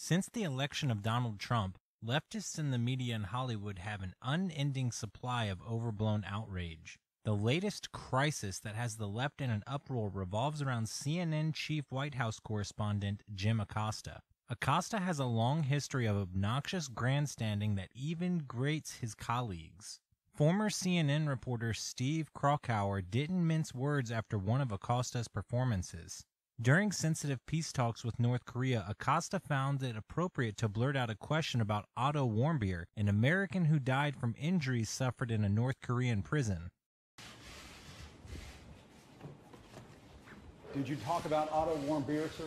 Since the election of Donald Trump, leftists in the media in Hollywood have an unending supply of overblown outrage. The latest crisis that has the left in an uproar revolves around CNN chief White House correspondent Jim Acosta. Acosta has a long history of obnoxious grandstanding that even grates his colleagues. Former CNN reporter Steve Krakauer didn't mince words after one of Acosta's performances. During sensitive peace talks with North Korea, Acosta found it appropriate to blurt out a question about Otto Warmbier, an American who died from injuries suffered in a North Korean prison. Did you talk about Otto Warmbier, sir?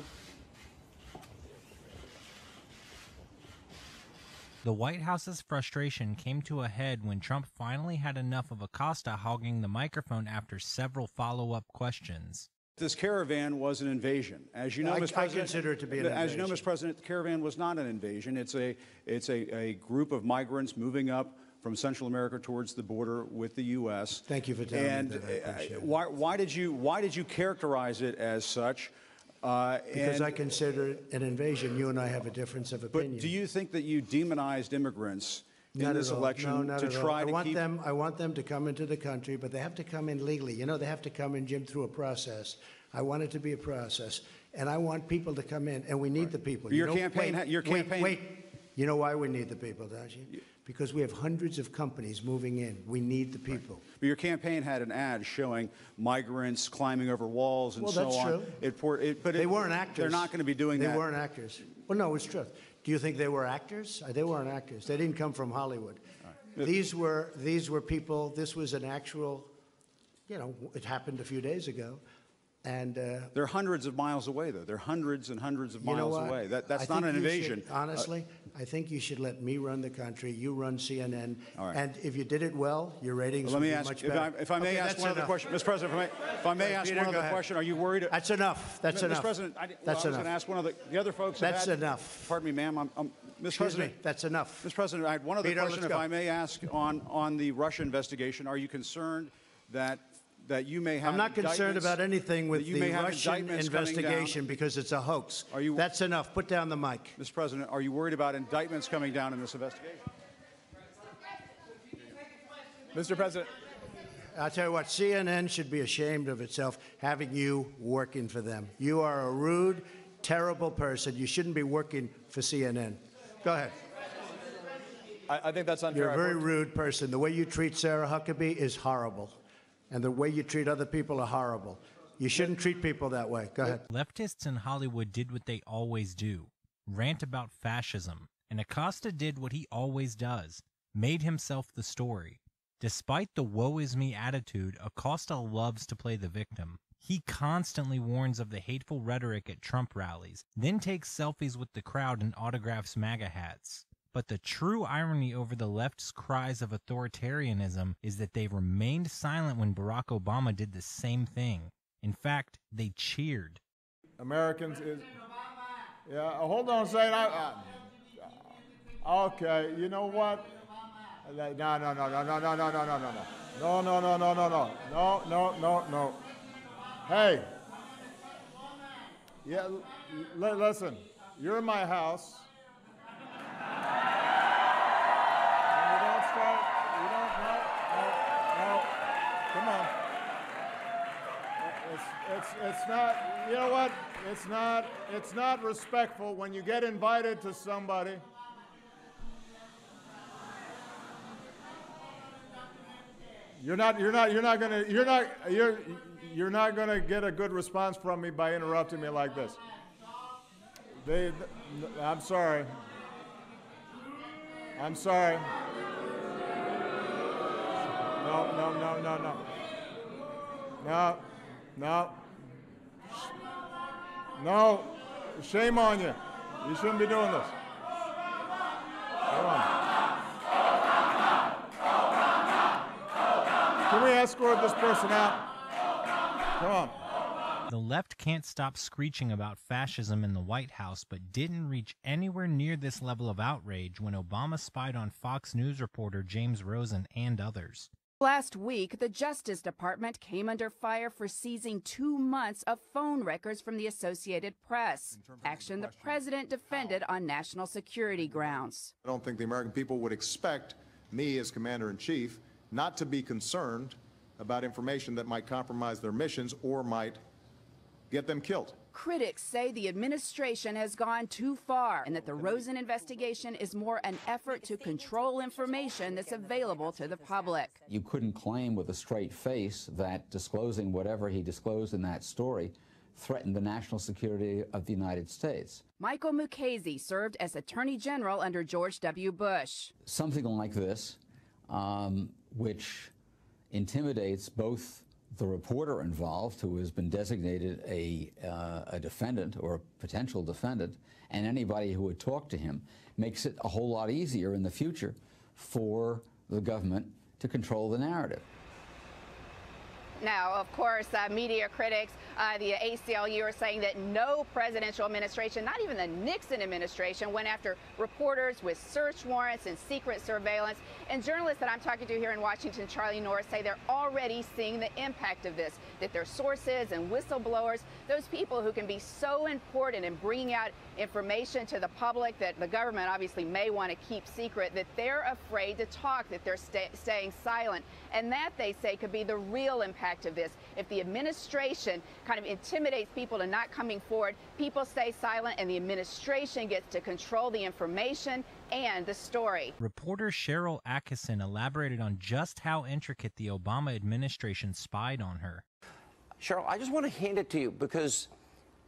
The White House's frustration came to a head when Trump finally had enough of Acosta hogging the microphone after several follow-up questions. This caravan was an invasion. As you know, Mr. President, I consider it to be an invasion. As you know, Mr. President, the caravan was not an invasion. It's a group of migrants moving up from Central America towards the border with the U.S. Thank you for telling me that. I appreciate it. Why did you characterize it as such? Because I consider it an invasion. You and I have a difference of opinion. But do you think that you demonized immigrants in this election to try to keep? I want them to come into the country, but they have to come in legally. You know, they have to come in, Jim, through a process. I want it to be a process, and I want people to come in, and we need the people. Your campaign. Wait. You know why we need the people, don't you? Because we have hundreds of companies moving in. We need the people. But your campaign had an ad showing migrants climbing over walls and so on. Well, that's true. But they weren't actors. They're not going to be doing that. They weren't actors. Well, no, it's true. Do you think they were actors? They weren't actors. They didn't come from Hollywood. Right. These were people. This was an actual, you know, it happened a few days ago. And they're hundreds of miles away, though. They're hundreds and hundreds of miles away. That's not an invasion. Honestly, I think you should let me run the country. You run CNN. All right. And if you did it well, your ratings would be much better. If I may ask one other question, Mr. President, if I may ask one other question, are you worried? That's enough. That's enough. Mr. President, I was going to ask one of the other folks. That's enough. Pardon me, ma'am. Mr. President, that's enough. Mr. President, I had one other question, if I may ask, on the Russia investigation. Are you concerned that you may have? I'm not concerned about anything with the Russian investigation because it's a hoax. That's enough. Put down the mic. Mr. President, are you worried about indictments coming down in this investigation? Mr. President. I'll tell you what, CNN should be ashamed of itself having you working for them. You are a rude, terrible person. You shouldn't be working for CNN. Go ahead. I think that's unfair. You're a very rude person. The way you treat Sarah Huckabee is horrible. And the way you treat other people are horrible. You shouldn't treat people that way. Go ahead. Leftists in Hollywood did what they always do, rant about fascism. And Acosta did what he always does, made himself the story. Despite the woe is me attitude, Acosta loves to play the victim. He constantly warns of the hateful rhetoric at Trump rallies, then takes selfies with the crowd and autographs MAGA hats. But the true irony over the left's cries of authoritarianism is that they remained silent when Barack Obama did the same thing. In fact, they cheered. Americans is... Yeah, hold on a second. Okay, you know what? No. Hey. Yeah, listen. You're in my house. Come on. It's not, you know what? It's not respectful when you get invited to somebody. You're not gonna get a good response from me by interrupting me like this. I'm sorry. No. Shame on you. You shouldn't be doing this. Come on. Can we escort this person out? Come on. The left can't stop screeching about fascism in the White House, but didn't reach anywhere near this level of outrage when Obama spied on Fox News reporter James Rosen and others. Last week, the Justice Department came under fire for seizing 2 months of phone records from the Associated Press, action the president defended on national security grounds. I don't think the American people would expect me as commander-in-chief not to be concerned about information that might compromise their missions or might get them killed. Critics say the administration has gone too far and that the Rosen investigation is more an effort to control information that's available to the public. You couldn't claim with a straight face that disclosing whatever he disclosed in that story threatened the national security of the United States. Michael Mukasey served as Attorney General under George W. Bush. Something like this, which intimidates both the reporter involved, who has been designated a defendant or a potential defendant, and anybody who would talk to him, makes it a whole lot easier in the future for the government to control the narrative. Now, of course, media critics, the ACLU are saying that no presidential administration, not even the Nixon administration, went after reporters with search warrants and secret surveillance. And journalists that I'm talking to here in Washington, Charlie Norris, say they're already seeing the impact of this, that their sources and whistleblowers, those people who can be so important in bringing out information to the public that the government obviously may want to keep secret, that they're afraid to talk, that they're staying silent. And that, they say, could be the real impact of this. If the administration kind of intimidates people to not coming forward, people stay silent and the administration gets to control the information and the story. Reporter Cheryl Atkinson elaborated on just how intricate the Obama administration spied on her. Cheryl, I just want to hand it to you because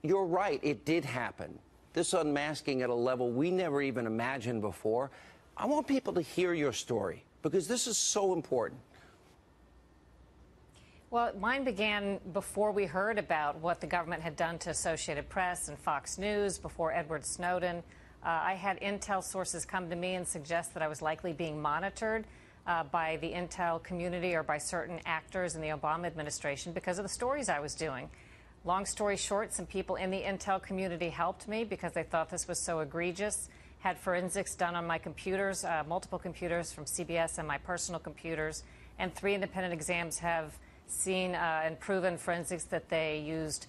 you're right, it did happen. This unmasking at a level we never even imagined before. I want people to hear your story because this is so important. Well, mine began before we heard about what the government had done to Associated Press and Fox News, before Edward Snowden. I had intel sources come to me and suggest that I was likely being monitored by the intel community or by certain actors in the Obama administration because of the stories I was doing. Long story short, some people in the intel community helped me because they thought this was so egregious, had forensics done on my computers, multiple computers from CBS and my personal computers, and 3 independent exams have seen and proven forensics that they used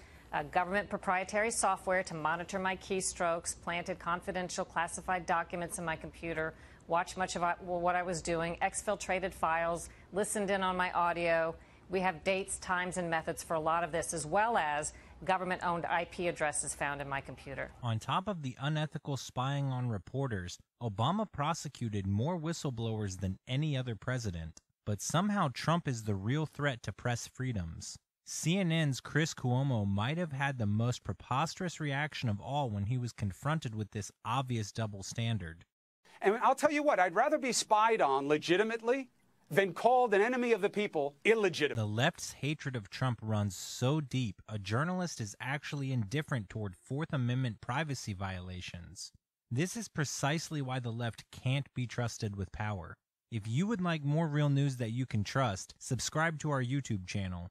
government proprietary software to monitor my keystrokes, planted confidential classified documents in my computer, watched much of what I was doing, exfiltrated files, listened in on my audio. We have dates, times, and methods for a lot of this, as well as government-owned IP addresses found in my computer. On top of the unethical spying on reporters, Obama prosecuted more whistleblowers than any other president. But somehow Trump is the real threat to press freedoms. CNN's Chris Cuomo might have had the most preposterous reaction of all when he was confronted with this obvious double standard. And I'll tell you what, I'd rather be spied on legitimately than called an enemy of the people illegitimate. The left's hatred of Trump runs so deep, a journalist is actually indifferent toward Fourth Amendment privacy violations. This is precisely why the left can't be trusted with power. If you would like more real news that you can trust, subscribe to our YouTube channel.